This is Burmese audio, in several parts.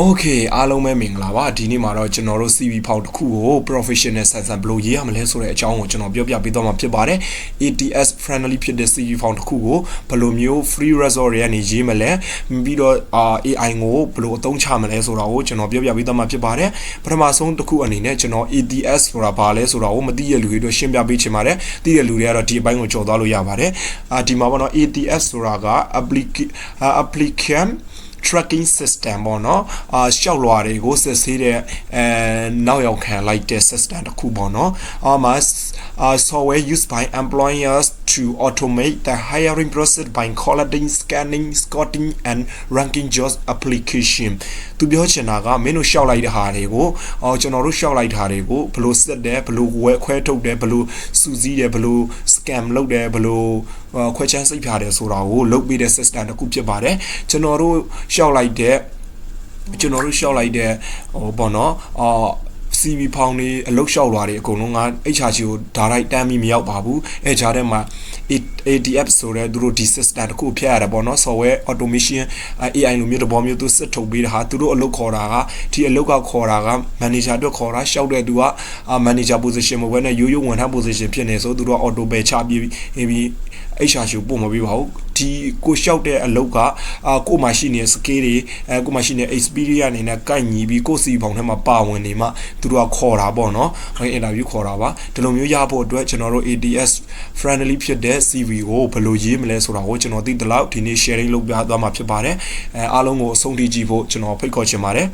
Okay အားလုံးပဲမင်္ဂလာပါဒီနေ့မှာတော့ကျွန်တော်တို့ CV ဖောက်တစ်ခုကို professional ဆန်ဆန်ဘယ်လိုရေးရမလဲဆိုတဲ့အကြောင်းကိုကျွန်တော်ပြောပြပေးသွားမှာဖြစ်ပါတယ် ATS friendly ဖြစ်တဲ့ CV ဖောက်တစ်ခုကိုဘယ်လိုမျိုး free resource တွေကနေရေးမလဲပြီးတော့ AI ကိုဘယ်လိုအသုံးချမလဲဆိုတာကိုကျွန်တော်ပြောပြပေးသွားမှာဖြစ်ပါတယ်ပထမဆုံးတစ်ခုအနေနဲ့ကျွန်တော် ATS ဆိုတာဘာလဲဆိုတာကိုမသိရလူတွေတို့ရှင်းပြပေးချင်ပါတယ်သိရလူတွေကတော့ဒီအပိုင်းကိုကြော်သွားလို့ရပါတယ်ဒီမှာပေါ့နော် ATS ဆိုတာက applicant tracking system ပေါ့နော်ရှောက်လွှာတွေကိုစစ်ဆေးတဲ့နောက်ရောက်ခံလိုက်တဲ့ system တစ်ခုပေါ့နော်မှာ software used by employers to automate the hiring process by collecting scanning scouting and ranking jobs application သူပြောချင်တာကမင်းတို့ရှောက်လိုက်တဲ့ဟာတွေကိုကျွန်တော်တို့ရှောက်လိုက်တာတွေကိုဘယ်လိုစစ်တယ်ဘယ်လိုဝယ်ခွဲထုတ်တယ်ဘယ်လိုစူးစီးတယ်ဘယ်လို scam လုပ်တယ်ဘယ်လိုခွဲချမ်းစိတ်ဖြာတယ်ဆိုတာကိုလုပ်ပေးတဲ့ system တစ်ခုဖြစ်ပါတယ်ကျွန်တော်တို့ရှောက်လိုက်တဲ့ပေါ့နော်CV ဖောင်းနေအလုတ်လျှောက်လွာတွေအကုန်လုံးက HRC ကို direct တန်းပြီးမရောက်ပါဘူးအဲကြားထဲမှာ ATF ဆိုတဲ့သူတို့ဒီ system တခုဖျက်ရတာပေါ့နော် software automation AI လိုမျိုးတဘောမျိုးသူစစ်ထုတ်ပေးတာဟာသူတို့အလုတ်ခေါ်တာကဒီအလုတ်ကခေါ်တာက manager အတွက်ခေါ်တာရှောက်တဲ့သူက manager position မဟုတ်ဘဲနဲ့ရိုးရိုးဝန်ထမ်း position ဖြစ်နေဆိုသူတို့ auto pay ချပြီး HRC ပို့မပေးပါဘူးဒီကိုလျှောက်တဲ့အလုတ်ကကိုမှရှိနေတဲ့ skill တွေကိုမှရှိနေတဲ့ experience အနေနဲ့ကိုက်ညီပြီးကိုစီပေါင်းထဲမှာပါဝင်နေမှသူတို့ကခေါ်တာပေါ့နော်အင်တာဗျူးခေါ်တာပါဒီလိုမျိုးရဖို့အတွက်ကျွန်တော်တို့ ATS friendly ဖြစ်တဲ့ CV ကိုဘယ်လိုရေးမလဲဆိုတာကိုကျွန်တော်သိတဲ့လောက်ဒီနေ့ sharing လုပ်ပြသွားမှာဖြစ်ပါတယ်အားလုံးကိုအဆုံးထိကြည့်ဖို့ကျွန်တော်ဖိတ်ခေါ်ချင်ပါတယ်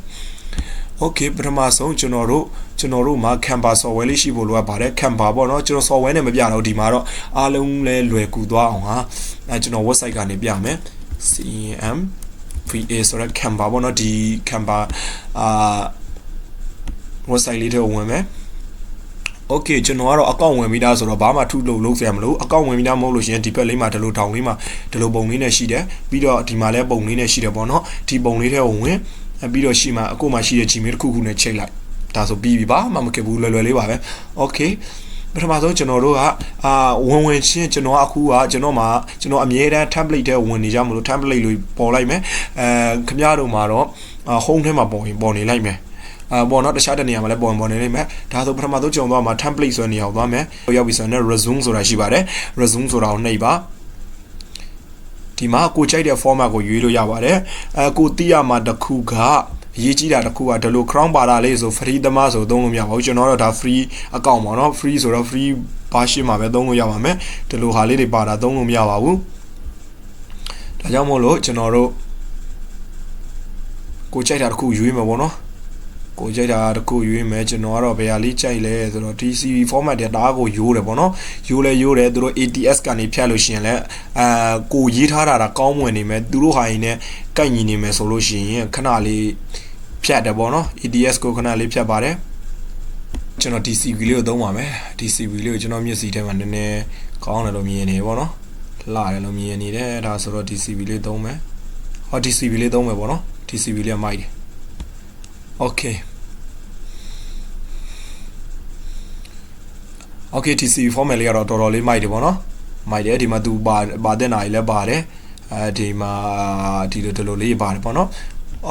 Okay ပထမဆုံးကျွန်တော်တို့မှာ Canva software လေးရှိဖို့လိုအပ်ပါတယ် Canva ပေါ့နော်ကျွန်တော် software နဲ့မပြတော့ဒီမှာတော့အားလုံးလဲလွယ်ကူသွားအောင်ဟာကျွန်တော် website ကနေပြမယ် CMVA ဆိုတဲ့ Canva ပေါ့နော်ဒီ Canva website လေးထဲဝင်မယ်Okay ကျွန်တော်ကတော့အကောင့်ဝင်ပြီးသားဆိုတော့ဘာမှထုလုပ်စရာမလိုအကောင့်ဝင်ပြီးသားမဟုတ်လို့ရှင်ဒီဘက်လေးမှာဒီလိုထောင်လေးမှာဒီလိုပုံလေးနဲ့ရှိတယ်ပြီးတော့ဒီမှာလည်းပုံလေးနဲ့ရှိတယ်ပေါ့နော်ဒီပုံလေးထဲကိုဝင်ပြီးတော့ရှိမှာအခုမှရှိတဲ့ Gmail တစ်ခုခုနဲ့ချိန်လိုက်ဒါဆိုပြီးပြီပါမခက်ဘူးလွယ်လေးပါပဲ Okay ပထမဆုံးကျွန်တော်တို့ကဝင်ချင်းကျွန်တော်အခုကကျွန်တော်အမြဲတမ်း template ထဲဝင်နေကြမလို့ template လို့ပေါ်လိုက်မယ်ခင်ဗျားတို့မှာတော့ home ထဲမှာပေါ်နေလိုက်မယ်ပေါ်တော့တခြားတနေရာမှာလည်းပေါ်နေလိမ့်မယ်ဒါဆိုပထမဆုံးကျွန်တော်မှာ template ဆိုတဲ့နေရာကိုသွားမယ်ရောက်ပြီဆိုရင် resume ဆိုတာရှိပါတယ် resume ဆိုတာကိုနှိပ်ပါဒီမှာကိုကြိုက်တဲ့ format ကိုရွေးလို့ရပါတယ်ကိုသိရမှာတစ်ခုကရေးကြည့်တာတစ်ခုကဒီလို crown ပါတာလေးဆို free သမားဆိုသုံးလို့မရပါဘူးကျွန်တော်တော့ဒါ free account ပါเนาะ free ဆိုတော့ free version မှာပဲသုံးလို့ရပါမယ်ဒီလိုဟာလေးတွေပါတာသုံးလို့မရပါဘူးဒါကြောင့်မို့လို့ကျွန်တော်တို့ကိုကြိုက်တာတစ်ခုရွေးမှာပေါ့เนาะကိုကြိုက်တာတစ်ခုရွေးမယ်ကျွန်တော်ကတော့ဘယ်ဟာလေးကြိုက်လဲဆိုတော့ TCV format တွေဒါကိုရိုးတယ်ပေါ့နော်ရိုးတယ်သူတို့ ATS ကနေဖြတ်လို့ရှိရင်လည်းကိုရေးထားတာကောင်းမွန်နေမယ်သူတို့ဟာရင်နဲ့ကိုက်ညီနေမယ်ဆိုလို့ရှိရင်ခဏလေးဖြတ်တယ်ပေါ့နော် ATS ကိုခဏလေးဖြတ်ပါတယ်ကျွန်တော် TCV လေးကိုသုံးပါမယ် TCV လေးကိုကျွန်တော်မျက်စိထဲမှာနည်းနည်းကောင်းတယ်လို့မြင်နေပေါ့နော်လှတယ်လို့မြင်နေတယ်ဒါဆိုတော့ TCV လေးသုံးမယ်ဟော TCV လေးသုံးမယ်ပေါ့နော် TCV လေးကမိုက်တယ် Okay TCV format လေးကတော့တော်တော်လေးမိုက်တယ်ပေါ့နော်မိုက်တယ်ဒီမှာသူပါတဲ့နာရီလည်းပါတယ်ဒီမှာဒီလိုလေးပါတယ်ပေါ့နော်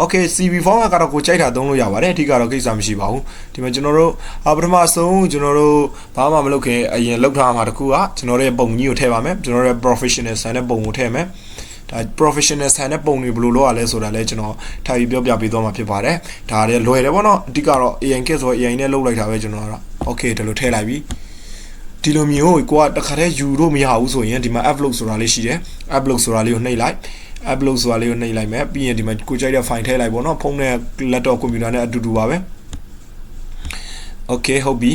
Okay CV format ကတော့ကိုကြိုက်တာသုံးလို့ရပါတယ်အထူးကတော့ကိစ္စမရှိပါဘူးဒီမှာကျွန်တော်တို့ပထမဆုံးကျွန်တော်တို့ဘာမှမလုပ်ခင်အရင်လောက်ထားမှာတခုကကျွန်တော်တို့ရဲ့ပုံကြီးကိုထည့်ပါမယ်ကျွန်တော်တို့ရဲ့ professional ဆန်တဲ့ပုံကိုထည့်မယ်ဒါ professional ဆန်တဲ့ပုံတွေဘယ်လိုလုပ်ရလဲဆိုတာလဲကျွန်တော်ထားပြီးပြောပြပေးသွားမှာဖြစ်ပါတယ်ဒါလည်းလွယ်တယ်ပေါ့နော်အဓိကတော့ AI ကဆို AI နဲ့လုပ်လိုက်တာပဲကျွန်တော်ကတော့ Okay ဒီလိုထည့်လိုက်ပြီဒီလိုမျိုးကိုကတခါတည်းယူလို့မရဘူးဆိုရင်ဒီမှာ upload ဆိုတာလေးရှိတယ် upload ဆိုတာလေးကိုနှိပ်လိုက် upload ဆိုတာလေးကိုနှိပ်လိုက်မယ်ပြီးရင်ဒီမှာကိုကြိုက်တဲ့ file ထည့်လိုက်ပေါ့နော်ဖုန်းနဲ့ laptop computer နဲ့အတူတူပါပဲ Okay ဟုတ်ပြီ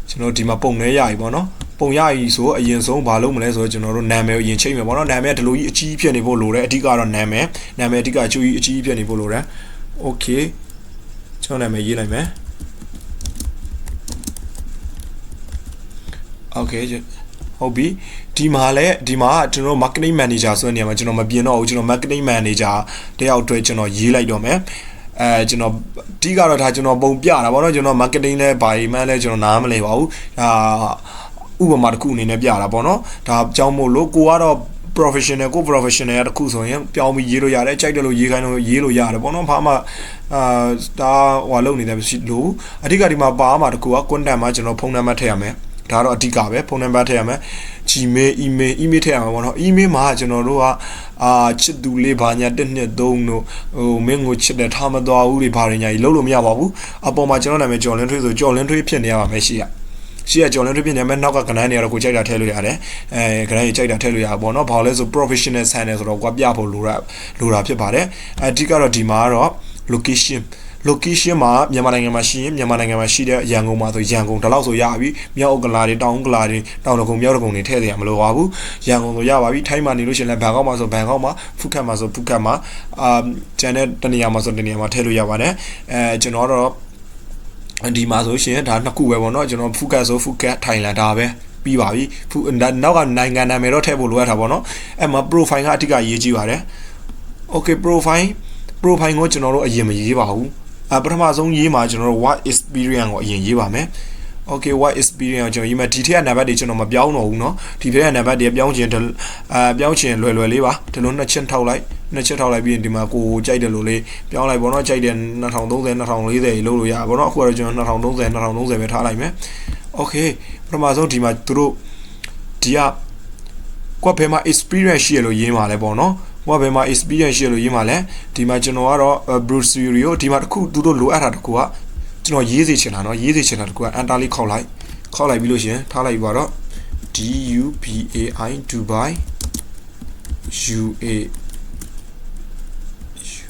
ကျွန်တော်ဒီမှာပုံလဲရပြီပေါ့နော်ပုံရပြီဆိုအရင်ဆုံးဘာလုပ်မလဲဆိုတော့ကျွန်တော်တို့နာမည်ကိုရင်ချိန်မယ်ပေါ့နော်နာမည်ကဒီလိုကြီးအကြီးဖြစ်နေဖို့လိုတယ်အဓိကတော့နာမည်အဓိကအကျိုးကြီးအကြီးဖြစ်နေဖို့လိုတယ် Okay ကျွန်တော်နာမည်ရေးလိုက်မယ် Okay ဟုတ်ပြီဒီမှာကျွန်တော် marketing manager ဆိုတဲ့နေရာမှာကျွန်တော်မပြင်တော့ဘူးကျွန်တော် marketing manager တယောက်အတွက်ကျွန်တော်ရေးလိုက်တော့မယ်ကျွန်တော်ဒီကတော့ဒါကျွန်တော်ပုံပြတာဗောနော်ကျွန်တော် marketing လဲဘာမှလဲကျွန်တော်နားမလည်ပါဘူးဒါဥပမာတစ်ခုအနေနဲ့ပြတာဗောနော်ဒါအကြောင်းမို့လို့ကိုကတော့ professional ကို professional ရတခုဆိုရင်ပြောင်းပြီးရေးလို့ရတယ်ကြိုက်တယ်လို့ရေးခိုင်းလို့ရေးလို့ရတယ်ပေါ့နော်ဘာမှဒါဟိုလုပ်နေတယ်မရှိလို့အဓိကဒီမှာပါမှာတကူက content မှာကျွန်တော်ဖုန်းနံပါတ်ထည့်ရမယ်ဒါတော့အဓိကပဲဖုန်းနံပါတ်ထည့်ရမယ် Gmail email ထည့်ရမှာပေါ့နော် email မှာကျွန်တော်တို့ကချစ်သူလေးဘာညာ1 2 3တို့ဟိုမင်းကိုချစ်တယ်ထားမသွားဘူးတွေဘာတွေညာကြီးလုံးလို့မရပါဘူးအပေါ်မှာကျွန်တော်နာမည်ကျော်လင်းထွေးဆိုကျော်လင်းထွေးဖြစ်နေရပါမယ်ရှိရကျော်လင်းထွေးဖြစ်နေမယ်နောက်ကကဏ္ဍနေရတော့ကိုကြိုက်တာထည့်လို့ရတယ်ကဏ္ဍကြီးကြိုက်တာထည့်လို့ရပါဘောနော်ဘာလို့လဲဆို professional ဆန်တယ်ဆိုတော့ကိုပြဖို့လိုတာဖြစ်ပါတယ်အဓိကတော့ဒီမှာကတော့ location မှာမြန်မာနိုင်ငံမှာရှိရင်မြန်မာနိုင်ငံမှာရှိတဲ့ရန်ကုန်မှာဆိုရန်ကုန်ဒါလောက်ဆိုရပြီမြောက်ဥက္ကလာတွေတောင်ဥက္ကလာတွေတောင်တကုံမြောက်တကုံတွေထည့်တယ်မလိုပါဘူးရန်ကုန်ဆိုရပါပြီထိုင်းမှာနေလို့ရှိရင်လည်းဘန်ကောက်မှာဆိုဘန်ကောက်မှာဖူးခက်မှာဆိုဖူးခက်မှာကျန်တဲ့တနေရာမှာဆိုတနေရာမှာထည့်လို့ရပါတယ်ကျွန်တော်တော့ဒီမှာဆိုရှင်ဒါနှစ်ခုပဲပေါ့နော်ကျွန်တော်ဖူးခက်ဆိုဖူးခက်ထိုင်လန်ဒါပဲပြီးပါပြီနောက်ကနိုင်ငံနာမည်တော့ထည့်ဖို့လိုရတာပေါ့နော်အဲ့မှာ profile ကအဓိကရေးကြည့်ပါတယ် okay profile ကိုကျွန်တော်တို့အရင်မရေးပါဘူးပထမဆုံးရေးမှာကျွန်တော်တို့ what experience ကိုအရင်ရေးပါမယ် okay what experience ကျွန်တော်ရေးမှာဒီထက်ကနံပါတ်တွေကျွန်တော်မပြောင်းတော့ဘူးเนาะဒီထက်ကနံပါတ်တွေပြောင်းချင်လွယ်လေးပါဒီလိုနှစ်ချက်ထောက်လိုက်ပြီးရင်ဒီမှာကိုကြိုက်တယ်လို့လေးပြောင်းလိုက်ပေါ့เนาะကြိုက်တယ်2030 2040လို့လို့ရပါပေါ့เนาะအခုတော့ကျွန်တော်2030ပဲထားလိုက်မယ် okay ပထမဆုံးဒီမှာသူတို့ဒီကကွက်ဘယ်မှာ experience ရှိရလို့ရေးမှာလဲပေါ့เนาะဟိုဘယ်မှာ experience ရှိလို့ရေးမှာလဲဒီမှာကျွန်တော်ကတော့ Bruce Studio ဒီမှာတခုသူတို့လိုအပ်တာတခုကကျွန်တော်ရေးစေချင်တာเนาะရေးစေချင်တာတခုက enter လေးခေါက်လိုက်ပြီးလို့ရှင်ထားလိုက်ပါတော့ DUBAI Dubai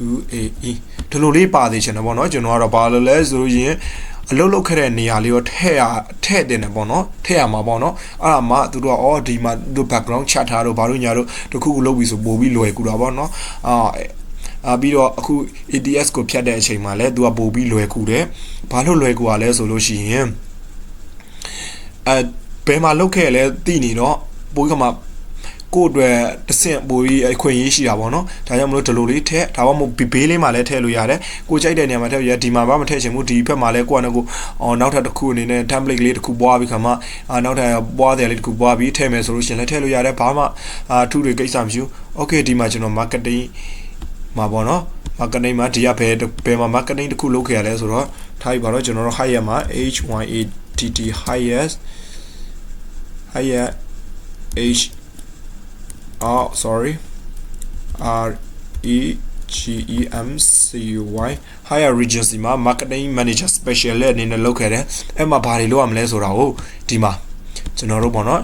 UAE ဒီလိုလေးပါသေးချင်တယ်ပေါ့เนาะကျွန်တော်ကတော့ဘာလို့လဲဆိုလို့ရင်အလုပ်လုပ်ခဲ့တဲ့နေရာလေးကိုထည့်တင်တယ်ပေါ့နော်ထည့်ရမှာပေါ့နော်အဲ့ဒါမှသူတို့ကဒီမှာသူ background ချထားတော့ဘာလို့ညာတော့တခုခုလုပ်ပြီးဆိုပို့ပြီးလွယ်ကူတာပေါ့နော်ပြီးတော့အခု ATS ကိုဖြတ်တဲ့အချိန်မှာလဲသူကပို့ပြီးလွယ်ကူတယ်ဘာလို့လွယ်ကူရလဲဆိုလို့ရှိရင်ဘယ်မှာလုပ်ခဲ့လဲသိနေတော့ပို့ကမှကိုအတွက်တဆင့်ပိုပြီးအခွင့်အရေးရှိတာပေါ့နော်ဒါကြောင့်မလို့ဒီလိုလေးထည့်ဒါမှမဟုတ်ဘေးလေးမှာလည်းထည့်လို့ရတယ်ကိုကြိုက်တဲ့နေရာမှာထည့်ရဒီမှာဘာမထည့်ချင်ဘူးဒီဘက်မှာလည်းကိုကနဲ့ကိုနောက်ထပ်တစ်ခုအနေနဲ့ template လေးတစ်ခုပွားပြီးခါမှနောက်ထပ်ပွားတယ်လေးတစ်ခုပွားပြီးထည့်မယ်ဆိုလို့ရှိရင်လည်းထည့်လို့ရတယ်ဘာမှထူးတွေကိစ္စမရှိဘူး okay ဒီမှာကျွန်တော် marketing မှာပေါ့နော် marketing မှာဒီကဘယ်မှာ marketing တစ်ခုလုပ်ခဲ့ရလဲဆိုတော့ထားပြီးပါတော့ကျွန်တော်တို့ hire မှာ HYATT hire sorry REGEMCY higher regency မှာ marketing manager special လဲအနေနဲ့လုပ်ခဲ့တယ်အဲ့မှာဘာတွေလုပ်ရမလဲဆိုတာကိုဒီမှာကျွန်တော်တို့ပေါ့နော်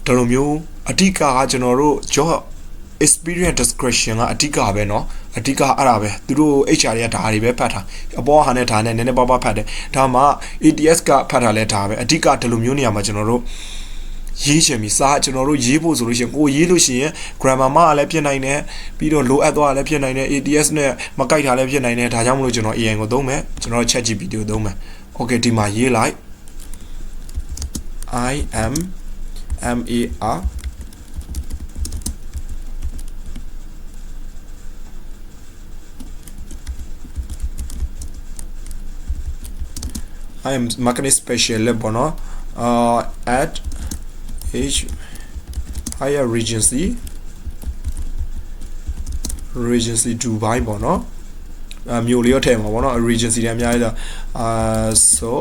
ဒီလိုမျိုးအဓိကကကျွန်တော်တို့ job experience description ကအဓိကပဲเนาะအဓိကအဲ့ဒါပဲသူတို့ HR တွေကဒါတွေပဲဖတ်တာအပေါ်ဟာနဲ့ဒါနဲ့နည်းနည်းပါးပါးဖတ်တယ်ဒါမှ ATS ကဖတ်တာလဲဒါပဲအဓိကဒီလိုမျိုးနေရာမှာကျွန်တော်တို့ရေးချင်ပြီစားကျွန်တော်တို့ရေးဖို့ဆိုလို့ရှိရင်ကိုရေးလို့ရှိရင် grammar မှာလည်းဖြစ်နိုင်တယ်ပြီးတော့လိုအပ်သွားလည်းဖြစ်နိုင်တယ် ATS နဲ့မကိုက်တာလည်းဖြစ်နိုင်တယ်ဒါကြောင့်မလို့ကျွန်တော် AI ကိုသုံးမယ်ကျွန်တော် ChatGPT ကိုသုံးမယ် okay ဒီမှာရေးလိုက် I am marketing specialist ပေါ့နော်at higher regency Dubai ပေါ့နော်မြို့လေးရောထည့်မှာပေါ့နော် regency တွေအများကြီးso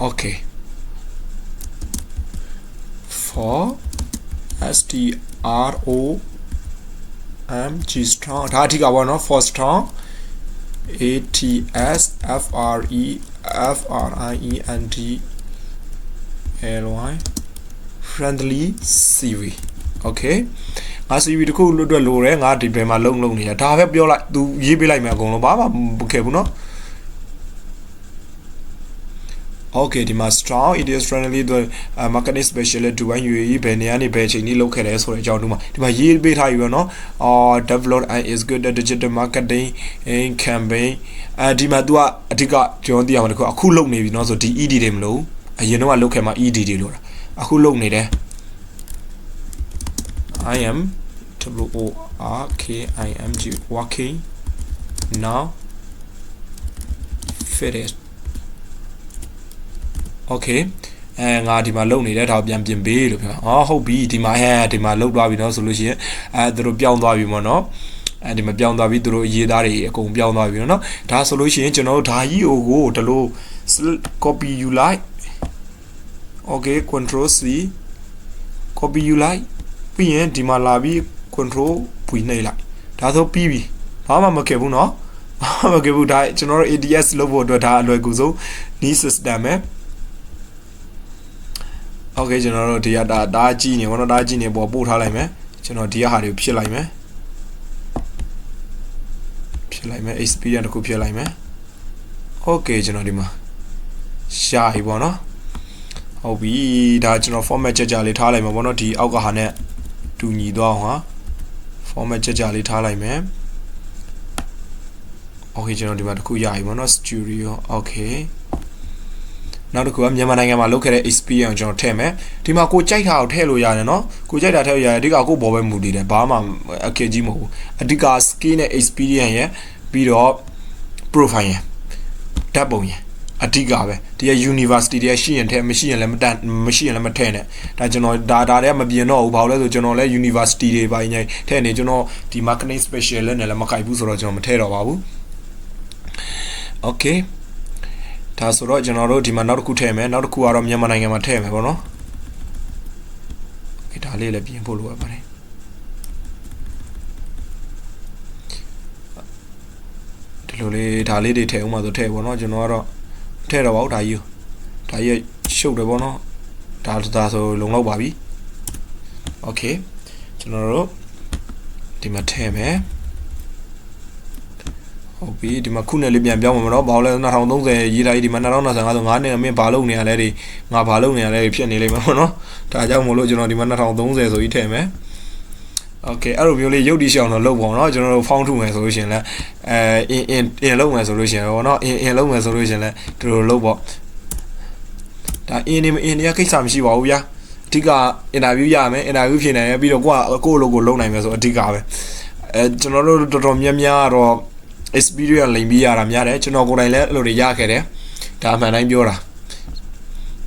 okay for STRONG strong ဒါအထိကပေါ့နော် for strong ATS FRENDLY friendly CV okay ငါ CV တခုလွတ်လို့ရတယ်ငါဒီဘယ်မှာလုံနေတာဒါပဲပြောလိုက် तू ရေးပေးလိုက်မယ်အကုန်လုံးဘာမှမခဲ့ဘူးเนาะokay ဒီမှာ strong it is friendly the marketing specialist Dubai UAE ဘယ်နေရာနေဘယ်ချိန်ကြီးလုပ်ခဲ့လဲဆိုတဲ့အကြောင်းတို့မှာဒီမှာရေးပေးထားပြီပေါ့နော်develop and is good at digital marketing in campaign ဒီမှာ तू ကအဓိကကျွန်တော်သိရမှာတခုအခုလုပ်နေပြီเนาะဆိုဒီ ED တွေမလို့ အရင်တော့လုတ်ခဲ့မှာ ed တွေလို့အခုလုတ်နေတယ် I am working working now finished okay ငါဒီမှာလုံနေတဲ့ဒါပြန်ပြင်ပေးလို့ပြောဟုတ်ပြီဒီမှာဒီမှာလုတ်သွားပြီเนาะဆိုလို့ရှိရင်သူတို့ပြောင်းသွားပြီပေါ့เนาะဒီမှာပြောင်းသွားပြီသူတို့ရေးသားတွေအကုန်ပြောင်းသွားပြီเนาะဒါဆိုလို့ရှိရင်ကျွန်တော်တို့ဒါကြီးကိုဒီလို copy ယူလိုက် okay control c copy ယူလိုက်ပြီးရင်ဒီမှာလာပြီး control v နှိပ်လိုက်ဒါဆိုပြီးပြီဘာမှမခဲ့ဘူးเนาะဘာမှမခဲ့ဘူးဒါကျွန်တော်တို့ ADS လုပ်ဖို့အတွက်ဒါအလွယ်ကူဆုံး new system ပဲโอเคကျွန်တော်တို့ဒီကဒါကြည့်နေဘောနော်ဒါကြည့်နေပေါ်ပို့ထားလိုက်မယ်ကျွန်တော်ဒီကဟာတွေကိုဖြစ်လိုက်မယ်experience တခုဖြစ်လိုက်မယ်โอเคကျွန်တော်ဒီမှာရှာပြီပေါ့နော်ဟုတ်ပြီဒါကျွန်တော် format ကြကြလေးထားလိုက်မှာပေါ့နော်ဒီအောက်ကဟာနဲ့တူညီသွားအောင်ဟာ format ကြကြလေးထားလိုက်မယ်โอเคကျွန်တော်ဒီမှာတခုရပြီပေါ့နော် studio โอเคနောက်တစ်ခုကမြန်မာနိုင်ငံမှာလုပ်ခဲ့တဲ့ experience ကျွန်တော်ထည့်မယ်ဒီမှာကိုကြိုက်တာကိုထည့်လို့ရတယ်နော်ကိုကြိုက်တာထည့်လို့ရတယ်အဓိကကိုဘောပဲမူတည်တယ်ဘာမှအခက်ကြီးမဟုတ်ဘူးအဓိက skill နဲ့ experience ရပြီးတော့ profile ရဓာတ်ပုံရအဓိကပဲဒီက university တွေရှိရင်ထည့်မရှိရင်လည်းမတန်မရှိရင်လည်းမထည့်နဲ့ဒါကျွန်တော်ဒါတွေကမပြင်တော့ဘူးဘာလို့လဲဆိုကျွန်တော်လည်း university တွေပါညထည့်နေကျွန်တော်ဒီ marketing special နဲ့လည်းမခိုက်ဘူးဆိုတော့ကျွန်တော်မထည့်တော့ပါဘူး okayဒါဆိုတော့ကျွန်တော်တို့ဒီမှာနောက်တစ်ခုထည့်မယ်နောက်တစ်ခုကတော့မြန်မာနိုင်ငံမှာထည့်မယ်ပေါ့နော်။ဒါလေးလည်းပြင်ဖို့လိုရပါတယ်။ဒီလိုလေးဒါလေးတွေထည့်အောင်မှဆိုထည့်ပေါ့နော်ကျွန်တော်ကတော့ထည့်တော့ပါဘူးဒါကြီး။ဒါကြီးရှုပ်တယ်ပေါ့နော်။ဒါဆိုလုံလောက်ပါပြီ။ Okay ကျွန်တော်တို့ဒီမှာထည့်မယ်။ဟုတ်ပြီဒီမှာခုနှစ်လေးပြန်ပြောင်းမှာမနော်ဘာလို့လဲ2030ရေးထားကြီးဒီမှာ2025ဆို9နှစ်အမင်းဘာလုပ်နေရလဲဒီငါဘာလုပ်နေရလဲဖြစ်နေလိမ့်မယ်ပေါ့နော်ဒါကြောင့်မို့လို့ကျွန်တော်ဒီမှာ2030ဆိုကြီးထည့်မယ်โอเคအဲ့လိုမျိုးလေးရုပ်တည်ရှောင်းတော့လုပ်ပါအောင်เนาะကျွန်တော်တို့ဖောင်းထုမယ်ဆိုလို့ရှင်လဲအင်လုပ်မယ်ဆိုလို့ရှင်ပေါ့เนาะအင်လုပ်မယ်ဆိုလို့ရှင်လဲဒီလိုလုပ်ပေါ့ဒါအင်နေရကိစ္စမရှိပါဘူးဗျာအဓိကအင်တာဗျူးရမယ်အင်တာဗျူးဖြေနိုင်ရပြီးတော့ကိုယ့်လိုကိုလုပ်နိုင်မယ်ဆိုအဓိကပဲကျွန်တော်တို့တော်တော်များများတော့experience လိမ်ပြီးရတာများတယ်ကျွန်တော်ကိုယ်တိုင်လည်းအဲ့လိုတွေရခဲ့တယ်ဒါအမှန်တိုင်းပြောတာ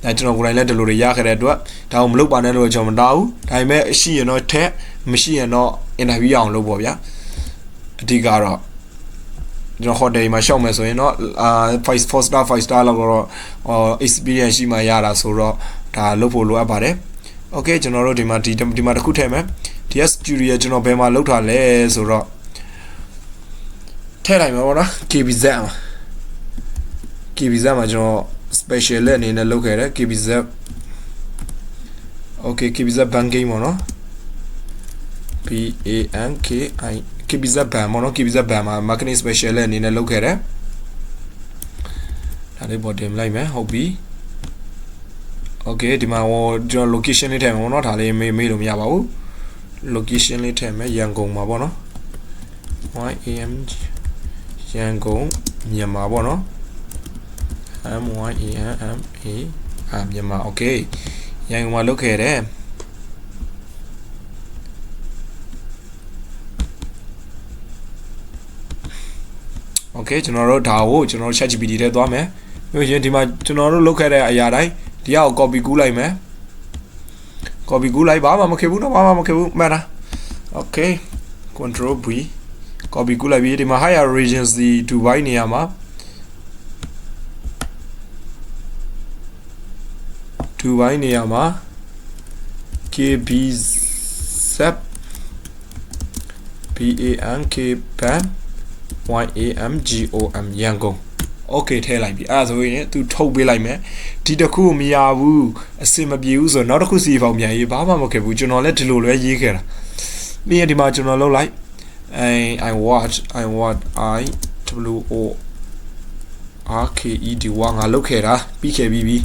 ဒါကျွန်တော်ကိုယ်တိုင်လည်းဒီလိုတွေရခဲ့တဲ့အတွက်ဒါကိုမလုပ်ပါနဲ့လို့ကျွန်တော်မတားဘူးဒါပေမဲ့ရှိရင်တော့ထက်မရှိရင်တော့ interview ရအောင်လုပ်ပေါ့ဗျာအဓိကတော့ကျွန်တော် hotel မှာရှောက်မယ်ဆိုရင်တော့4 star လောက်တော့experience ရှိမှရတာဆိုတော့ဒါလုပ်ဖို့လိုအပ်ပါတယ် okay ကျွန်တော်တို့ဒီမှာတစ်ခုထည့်မယ်ဒီ studio ကျွန်တော်ဘယ်မှာလုပ်ထားလဲဆိုတော့ထည့်လိုက်မှာပေါ့နော် KBZ မှာကျွန်တော် special လက်အနေနဲ့လုပ်ခဲ့တယ် KBZ okay KBZ banking ပေါ့နော် BANKI KBZ ban ပေါ့နော် KBZ ban မှာ marketing special လက်အနေနဲ့လုပ်ခဲ့တယ်ဒါလေးပေါ်တင်လိုက်မယ်ဟုတ်ပြီ okay ဒီမှာကျွန်တော် location လေးထည့်မှာပေါ့နော်ဒါလေးမေးလို့မရပါဘူး location လေးထည့်မယ်ရန်ကုန်မှာပေါ့နော် YAMG ရန်ကုန်မြန်မာပေါ့နော် MYAMA မြန်မာ okay ရန်ကုန်မှာလုပ်ခဲ့တယ် okay ကျွန်တော်တို့ဒါကိုကျွန်တော်တို့ ChatGPT ထဲသွားမယ်ပြီးရင်ဒီမှာကျွန်တော်တို့လုပ်ခဲ့တဲ့အရာတိုင်းဒီအောက် copy ကူးလိုက်မယ် copy ကူးလိုက်ဘာမှမခဲ့ဘူးနော်ဘာမှမခဲ့ဘူးမှန်တာ okay control V copy ကူးလိုက်ပြီးဒီမှာ higher regency Dubai နေရာမှာ Dubai နေရာမှာ KBZ BANK ban YAMGOM ရန်ကုန် okay ထည့်လိုက်ပြီအဲ့ဒါဆိုရင်သူထုတ်ပေးလိုက်မယ်ဒီတစ်ခုမရဘူးအဆင်မပြေဘူးဆိုတော့နောက်တစ်ခုစီဖောင်ပြန်ရေးဘာမှမခဲ့ဘူးကျွန်တော်လည်းဒီလိုလွဲရေးခဲ့တာပြီးရင်ဒီမှာကျွန်တော်လုပ်လိုက်I watch RKED ငါလုတ်ခဲ့တာပြီးခဲ့ပြီ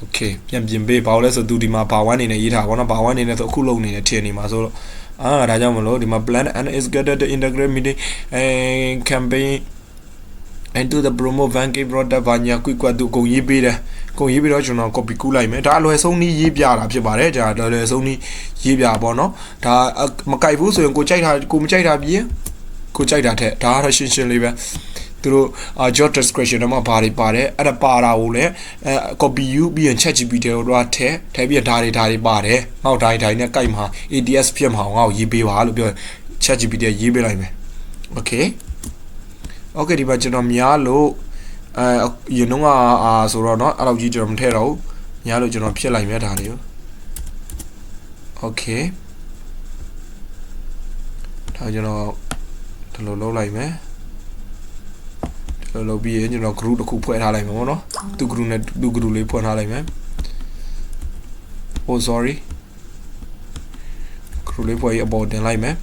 okay ပြန်ပြင်ပေးဘာလို့လဲဆိုသူဒီမှာဘာ1နေနဲ့ရေးထားပါတော့ဘာ1နေနဲ့ဆိုအခုလုံနေနဲ့ထည့်နေမှာဆိုတော့ဒါကြောင့်မလို့ဒီမှာ plan and is good to integrate meeting campaign into the promo van game product ဘာညာကွတ်သူအကုန်ရေးပေးတယ် ကိုရေးပြီးတော့ကျွန်တော် copy ကူးလိုက်မယ်ဒါအလွယ်ဆုံးနည်းရေးပြတာဖြစ်ပါတယ်ဒါအလွယ်ဆုံးနည်းရေးပြပါเนาะဒါမကြိုက်ဘူးဆိုရင်ကိုကြိုက်တာကိုမကြိုက်တာပြီးကိုကြိုက်တာထက်ဒါကတော့ရှင်းရှင်းလေးပဲသူတို့job description တော့မှာဘာတွေပါတယ်အဲ့ဒါပါတာကိုလည်း copy ယူပြီးရင် ChatGPT တော့ထည့်ပြီးဒါတွေပါတယ်နောက်တိုင်းနဲ့ကြိုက်မှာ ATS ဖြစ်မှာငါ့ကိုရေးပေးပါလို့ပြော ChatGPT ရေးပေးလိုက်မယ် okay ဒီမှာကျွန်တော်များလို့you know ဆိုတော့เนาะအဲ့လိုကြီးကျွန်တော်မထည့်တော့ဘူးများလို့ကျွန်တော်ဖြစ်လိုက်မယ်ဒါတွေကို okay ဒါကျွန်တော်ဒီလိုလုပ်လိုက်မယ်ဒီလိုလုပ်ပြီးရင်ကျွန်တော် group တစ်ခုဖွဲ့ထားလိုက်မယ်ပေါ့နော်သူ group နဲ့သူ group လေးဖွဲ့ထားလိုက်မယ် oh sorry group လေးဖွဲ့ပြီးအပေါ်တင်လိုက်မယ်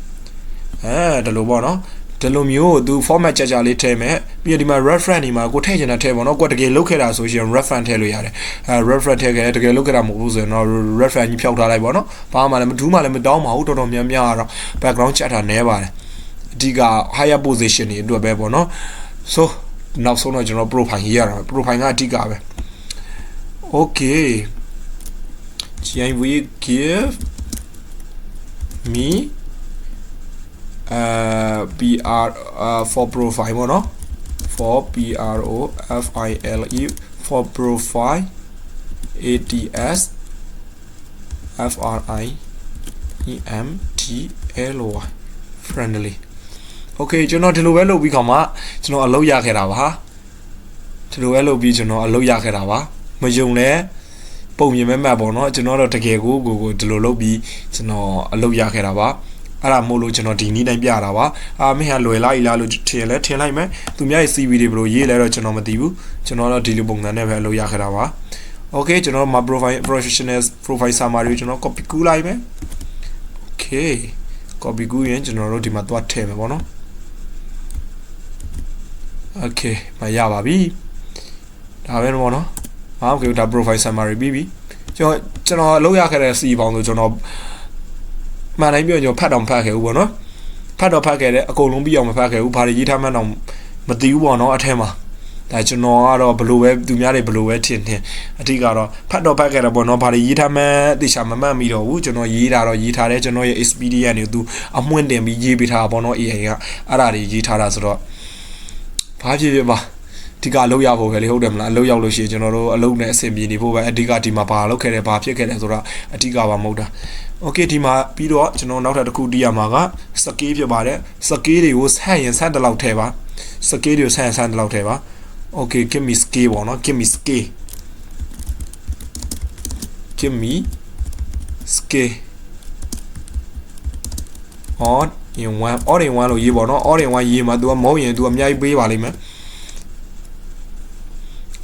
ဒီလိုပေါ့နော်ဒီလိုမျိုးသူ format ကြလေးထည့်မယ်ပြီးတော့ဒီမှာ reference ဒီမှာကိုထည့်ချင်တာထည့်ပေါ့နော်ကိုတကယ်လုပ်ခဲ့တာဆိုရင် reference ထည့်လို့ရတယ်reference ထည့်ခဲ့တကယ်လုပ်ခဲ့တာမဟုတ်ဘူးဆိုရင်တော့ reference ကြီးဖြောက်ထားလိုက်ပေါ့နော်ဘာမှလည်းမတူးမှလည်းမတောင်းပါဘူးတော်တော်များများတော့ background ချက်တာနဲပါတယ်အဓိက higher position တွေအတွက်ပဲပေါ့နော် so နောက်ဆုံးတော့ကျွန်တော် profile ရေးရတာ profile ကအဓိကပဲ okay can we give me PR for profile ပေါ့နော် for PROFILE for profile ATS FRIENDLY friendly okay ကျွန်တော်ဒီလိုပဲလုပ်ပြီးခါမှကျွန်တော်အလုပ်ရခဲ့တာပါဒီလိုပဲလုပ်ပြီးကျွန်တော်အလုပ်ရခဲ့တာပါမယုံလဲပုံမြင်မဲ့မှတ်ပေါ့နော်ကျွန်တော်တော့တကယ်ကိုဒီလိုလုပ်ပြီးကျွန်တော်အလုပ်ရခဲ့တာပါအဲ့ဒါမို့လို့ကျွန်တော်ဒီနေ့တိုင်းပြတာပါမင်းဟာလွယ်လိုက်လားလို့ထင်လိုက်မယ်သူများရဲ့ CV တွေဘယ်လိုရေးလဲတော့ကျွန်တော်မသိဘူးကျွန်တော်တော့ဒီလိုပုံစံနဲ့ပဲအလုပ်ရခဲ့တာပါ okay ကျွန်တော်မှာ professional profile summary ကိုကျွန်တော် copy ကူးလိုက်မယ် okay copy ကူးရင်ကျွန်တော်တို့ဒီမှာသွားထည့်မယ်ပေါ့နော် okay မရပါပြီဒါပဲပေါ့နော်okay ဒါ profile summary ပြီးပြီကျွန်တော်အလုပ်ရခဲ့တဲ့ CV ပေါင်းဆိုကျွန်တော်မှန်တိုင်းပြောကျွန်တော်ဖတ်တော့မဖတ်ခဲ့ဘူးပေါ့နော်ဖတ်တော့ဖတ်ခဲ့တယ်အကုန်လုံးပြီးအောင်မဖတ်ခဲ့ဘူးဘာတွေရေးထားမှန်းတော့မသိဘူးပေါ့နော်အထက်မှာဒါကျွန်တော်ကတော့ဘလို့ပဲသူများတွေဘလို့ပဲထင်အဓိကတော့ဖတ်တော့ဖတ်ခဲ့တယ်ပေါ့နော်ဘာတွေရေးထားမှန်းသိချာမမှတ်မိတော့ဘူးကျွန်တော်ရေးတာတော့ရေးထားတယ်ကျွန်တော်ရဲ့ experience တွေသူအမွှင့်တင်ပြီးရေးပေးထားတာပေါ့နော် AI ကအဲ့ဒါတွေရေးထားတာဆိုတော့ဘာဖြစ်ပါဒီကအလုပ်ရဖို့ပဲလေဟုတ်တယ်မလားအလုပ်ရောက်လို့ရှိရင်ကျွန်တော်တို့အလုပ်နဲ့အဆင်ပြေနေဖို့ပဲအဓိကဒီမှာဘာလုပ်ခဲ့တယ်ဘာဖြစ်ခဲ့တယ်ဆိုတော့အဓိကပါမဟုတ်တာโอเคဒီမှာပြီးတော့ကျွန်တော်နောက်ထပ်တစ်ခုတီးရမှာကစကေးဖြစ်ပါတယ်စကေးတွေကိုဆန့်ရင်ဆန့်တလောက်ထဲပါစကေးတွေကိုဆန့်တလောက်ထဲပါโอเค give me scale ပေါ့နော် give me scale all in one လို့ရေးပေါ့နော် all in one ရေးမှာ तू ကမဟုတ်ရင် तू အများကြီးပေးပါလိမ့်မယ်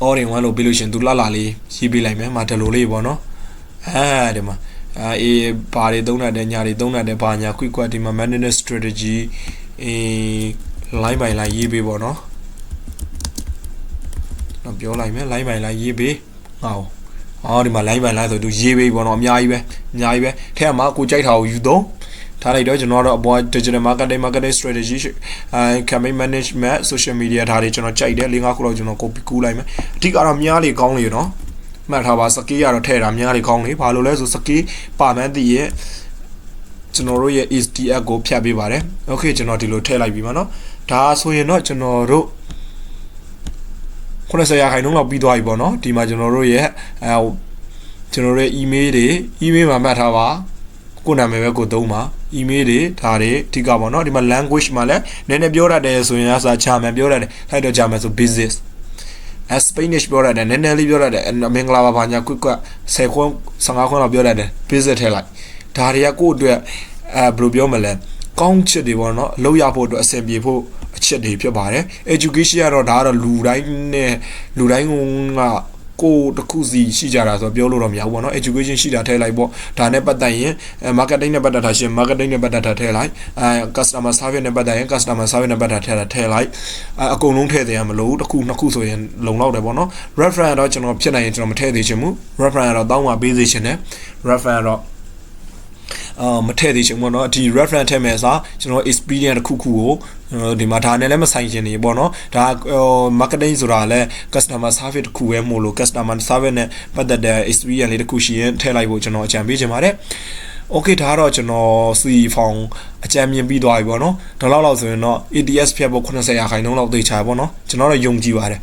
all in one လို့ပြီးလို့ရှင် तू လှလေးရေးပေးလိုက်မယ်မှာဒီလိုလေးပေါ့နော်ဒီမှာဘာတွေသုံးတယ်ညာတွေသုံးတယ်ဘာညာ quick ဒီမှာ management strategy line by line ရေးပေးပေါ့နော်တော့ပြောလိုက်မယ် line by line ရေးပေးဒီမှာ line by line ဆိုသူရေးပေးပေါ့နော်အများကြီးပဲထဲမှာကိုကြိုက်တာကိုယူသုံးထားလိုက်တော့ကျွန်တော်တော့အပေါ် digital marketing strategy campaign management social media ဒါတွေကျွန်တော်ကြိုက်တယ် 5 ခုလောက်ကျွန်တော် copy ကူးလိုက်မယ်အဓိကတော့များလေကောင်းလေနော်မှတ်ထားပါစကေးရတော့ထည့်တာများလေကောင်းလေဘာလို့လဲဆိုစကေးပါမှန်းသိရဲ့ကျွန်တော်တို့ရဲ့ HDF ကိုဖြတ်ပေးပါတယ် okay ကျွန်တော်ဒီလိုထည့်လိုက်ပြီမှာနော်ဒါဆိုရင်တော့ကျွန်တော်တို့90%လောက်ပြီးသွားပြီပေါ့နော်ဒီမှာကျွန်တော်တို့ရဲ့email တွေ email မှာမှတ်ထားပါကိုနာမည်ပဲကိုသုံးပါ email တွေဒါတွေအဓိကပေါ့နော်ဒီမှာ language မှာလည်းနည်းနည်းပြောတတ်တယ်ဆိုရင်အစား German ပြောတတ်တယ်ထိုက်တော့ German ဆို business Spanish ပြောရတယ်နည်းနည်းလေးပြောရတယ်မင်္ဂလာပါဘာညာ quick 10ခွန်း15ခွန်းလောက်ပြောရတယ် business ထဲလိုက်ဒါတွေကကိုယ့်အတွက်ဘယ်လိုပြောမလဲကောင်းချက်တွေပေါ့နော်အလုပ်ရဖို့အတွက်အဆင်ပြေဖို့အချက်တွေဖြစ်ပါတယ် education ကတော့ဒါကတော့လူတိုင်းကကိုတခုစီရှိကြတာဆိုတော့ပြောလို့တော့မရဘူးပေါ့နော် education ရှိတာထည့်လိုက်ပေါ့ဒါနဲ့ပတ်သက်ရင် marketing နဲ့ပတ်သက်တာရှင် marketing နဲ့ပတ်သက်တာထည့်လိုက်customer service နဲ့ပတ်သက်ရင် customer service နဲ့ပတ်သက်တာထည့်လိုက်အကုန်လုံးထည့်တယ်မလို့တစ်ခုနှစ်ခုဆိုရင်လုံလောက်တယ်ပေါ့နော် reference တော့ကျွန်တော်ဖြစ်နိုင်ရင်ကျွန်တော်မထည့်သေးချင်ဘူး reference တော့တောင်းပါပေးစေချင်တယ် reference တော့ မထည့်သေးချင်ပေါ့နော်ဒီ reference ထည့်မယ်ဆိုကျွန်တော် experience တစ်ခုခုကိုဒီမှာဒါနဲ့လည်းမဆိုင်ချင်နေပေါ့နော်ဒါ marketing ဆိုတာလည်း customer service တစ်ခုပဲမို့လို့ customer service နဲ့ပတ်သက်တဲ့ experience လေးတစ်ခုရှိရင်ထည့်လိုက်ဖို့ကျွန်တော်အကြံပေးချင်ပါတယ်Okay ဒါတော့ကျွန်တော် C form အကြံမြင်ပြီးသွားပြီပေါ့နော်ဒါလောက်ဆိုရင်တော့ ATS ဖြတ်ဖို့90%လောက်သေချာပေါ့နော်ကျွန်တော်တော့ယုံကြည်ပါတယ်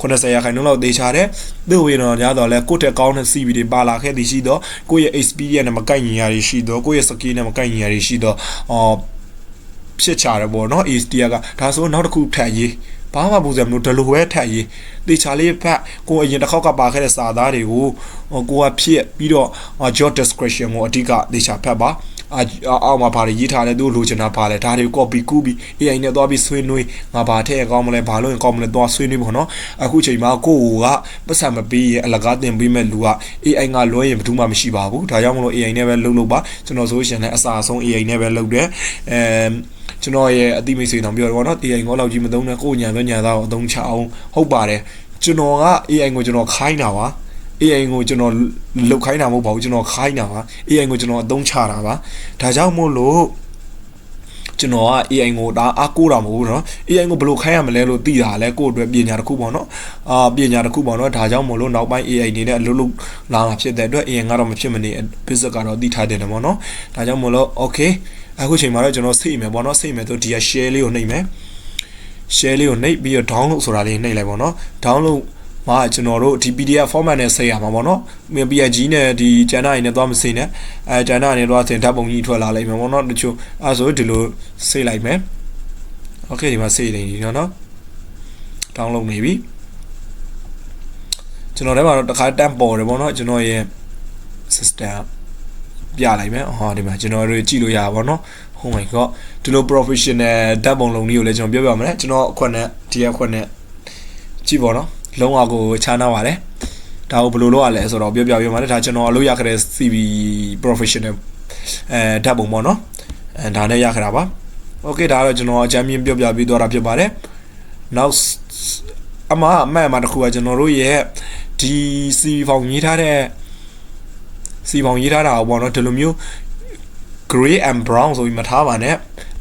90%လောက်သေချာတယ်သူ့ဝင်တော့ညတော့လဲကိုယ့်တက်ကောင်းတဲ့ CV တွေပါလာခဲ့သည်ရှိတော့ကိုယ့်ရဲ့ experience နဲ့မကိုက်ညီရတွေရှိတော့ကိုယ့်ရဲ့ skill နဲ့မကိုက်ညီရတွေရှိတော့ဖြစ်ချတယ်ပေါ့နော် ASTR ကဒါဆိုနောက်တစ်ခုထပ်ရေးဘာမှပုံစံမျိုးဒလိုပဲထပ်ရေးတေချာလေးဖတ်ကိုအရင်တစ်ခေါက်ကပါခဲ့တဲ့စာသားတွေကိုကိုကဖြစ်ပြီးတော့ job description ကိုအဓိကတေချာဖတ်ပါအောက်မှာဘာတွေရေးထားလဲသူလိုချင်တာပါလဲဒါတွေကို copy ကူးပြီး AI နဲ့သွားပြီးဆွေးနွေးငါဘာထည့်ကောင်းမလဲဘာလို့ရင်ကောင်းမလဲသွားဆွေးနွေးပေါ့နော်အခုချိန်မှာကိုကပတ်စံမပေးရင်အလကားတင်ပေးမဲ့လူက AI ကလွှဲရင်ဘယ်သူမှမရှိပါဘူးဒါကြောင့်မလို့ AI နဲ့ပဲလုပ်ပါကျွန်တော်ဆိုရှင်လည်းအစာအဆုံး AI နဲ့ပဲလုပ်တယ်ကျွန်တော်ရဲ့အတိမိတ်ဆွေတောင်ပြောတယ်ပေါ့နော် AI ကိုလောက်ကြီးမသုံးနဲ့ကိုညာတော့ညာသားကိုအသုံးချအောင်ဟုတ်ပါတယ်ကျွန်တော်က AI ကိုကျွန်တော်ခိုင်းတာပါAI ကိုကျွန်တော်လုတ်ခိုင်းတာမဟုတ်ပါဘူးကျွန်တော်ခိုင်းတာပါ AI ကိုကျွန်တော်အသုံးချတာပါဒါကြောင့်မို့လို့ကျွန်တော်က AI ကိုဒါအားကိုးတာမဟုတ်ဘူးเนาะ AI ကိုဘယ်လိုခိုင်းရမလဲလို့သိတာလဲကိုယ့်အတွက်ပညာတစ်ခုပေါ့เนาะပညာတစ်ခုပေါ့เนาะဒါကြောင့်မို့လို့နောက်ပိုင်း AI နေနဲ့အလုပ်လုပ်လာမှာဖြစ်တဲ့အတွက် AI ကတော့မဖြစ်မနေ business ကတော့သိထားတယ်ပေါ့เนาะဒါကြောင့်မို့လို့ okay အခုချိန်မှာတော့ကျွန်တော်စိတ်မယ်ပေါ့เนาะစိတ်မယ်ဆိုဒီက share လေးကိုနှိပ်မယ် share လေးကိုနှိပ်ပြီးတော့ download ဆိုတာလေးနှိပ်လိုက်ပေါ့เนาะ downloadမှာကျွန်တော်တို့ဒီ PDF format နဲ့ဆက်ရမှာပေါ့နော် PNG နဲ့ဒီကျန်တာတွေနဲ့သွားမစိနဲ့ကျန်တာတွေနဲ့သွားတင်ဓာတ်ပုံကြီးထွက်လာလိုက်မှာပေါ့နော်တချို့အဲဆိုဒီလိုစိတ်လိုက်မယ် Okay ဒီမှာစိတ်နေပြီနော် download နေပြီကျွန်တော်ထဲမှာတော့တစ်ခါတန်းပေါ်တယ်ပေါ့နော်ကျွန်တော်ရဲ့ system ပြလိုက်မယ်ဟောဒီမှာကျွန်တော်တို့ကြည့်လို့ရပါပေါ့နော် Oh my god ဒီလို professional ဓာတ်ပုံလုံးလေးကိုလည်းကျွန်တော်ပြောပြမယ်ကျွန်တော်အခွက်နဲ့ဒီအခွက်နဲ့ကြည့်ပေါ့နော်လုံးဝကိုချားနာပါတယ်ဒါကိုဘယ်လိုလုပ်ရလဲဆိုတော့ပြောပြပြပါတယ်ဒါကျွန်တော်အလုပ်ရခဲ့တဲ့ CV professional ဓာတ်ပုံပေါ့နော်ဒါနဲ့ရခဲ့တာပါ Okay ဒါတော့ကျွန်တော်အကြမ်းမြင်ပြောပြပြီးသွားတာဖြစ်ပါတယ်နောက်အမှန်တခုကကျွန်တော်တို့ရဲ့ဒီ CV ဖောင်ရေးထားတဲ့ CV ဖောင်ရေးထားတာပေါ့နော်ဒီလိုမျိုး gray and brown ဆိုပြီးမထားပါနဲ့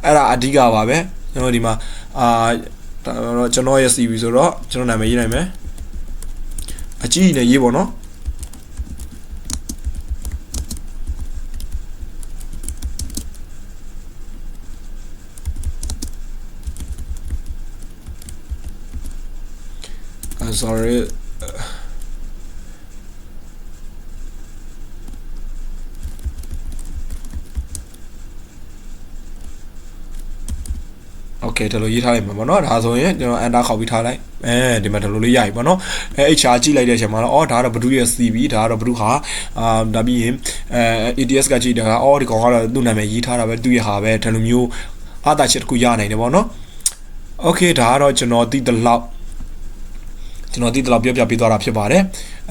အဲ့ဒါအဓိကပါပဲကျွန်တော်ဒီမှာတော့ကျွန်တော်ရဲ့ CV ဆိုတော့ကျွန်တော်နာမည်ရေးနိုင်မယ်အကြီးနဲ့ရေးပေါ့နော်sorry Okay ဒါလိုရေးထားလိုက်မှာပေါ့နော်ဒါဆိုရင်ကျွန်တော် enter ခောက်ပြီးထားလိုက်ဒီမှာဒါလိုလေးရပြီပေါ့နော်HR ကြည့်လိုက်တဲ့အချိန်မှာတော့ဒါကတော့ဘဒုရဲ့ CV ဒါကတော့ဘဒုဟာဒါပြီးရင်ATS ကကြည့်တာဒီကောင်ကတော့သူ့နာမည်ရေးထားတာပဲသူ့ရဲ့ဟာပဲဒါလိုမျိုးအားသာချက်တစ်ခုရနိုင်တယ်ပေါ့နော် Okay ဒါကတော့ကျွန်တော်သိတဲ့လောက်ပြောပြပေးသွားတာဖြစ်ပါတယ်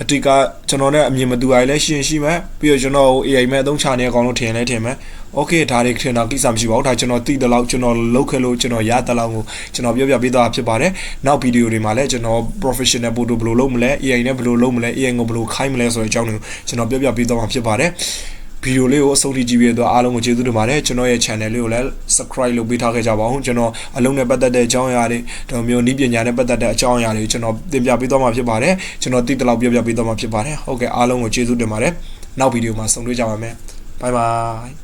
အတိကကျွန်တော်နဲ့အမြင်မတူရလဲရှိမယ်ပြီးတော့ကျွန်တော် AI မဲ့အသုံးချနေအကောင်လုံးထင်မယ် Okay ဒါတွေထင်တာကိစ္စမရှိပါဘူးဒါကျွန်တော်သိတဲ့လောက်ကျွန်တော်လုပ်ခဲ့လို့ကျွန်တော်ရတဲ့လောက်ကိုကျွန်တော်ပြောပြပေးသွားတာဖြစ်ပါတယ်နောက်ဗီဒီယိုတွေမှာလည်းကျွန်တော် professional photo ဘယ်လိုလုပ်မလဲ AI နဲ့ဘယ်လိုလုပ်မလဲ AI ကိုဘယ်လိုခိုင်းမလဲဆိုတဲ့အကြောင်းတွေကိုကျွန်တော်ပြောပြပေးသွားမှာဖြစ်ပါတယ်ဗီဒီယိုလေးကိုအဆုံးထိကြည့်ပြီးတော့အားလုံးကိုကျေးဇူးတင်ပါတယ်ကျွန်တော်ရဲ့ channel လေးကိုလည်း subscribe လုပ်ပေးထားခဲ့ကြပါဦးကျွန်တော်အလုံးနဲ့ပတ်သက်တဲ့အကြောင်းအရာတွေဒါမျိုးနည်းပညာနဲ့ပတ်သက်တဲ့အကြောင်းအရာတွေကျွန်တော်သင်ပြပေးသွားမှာဖြစ်ပါတယ်ကျွန်တော်သိတဲ့လောက်ပြောပြပေးသွားမှာဖြစ်ပါတယ်ဟုတ်ကဲ့အားလုံးကိုကျေးဇူးတင်ပါတယ်နောက်ဗီဒီယိုမှာဆုံတွေ့ကြပါမယ် bye bye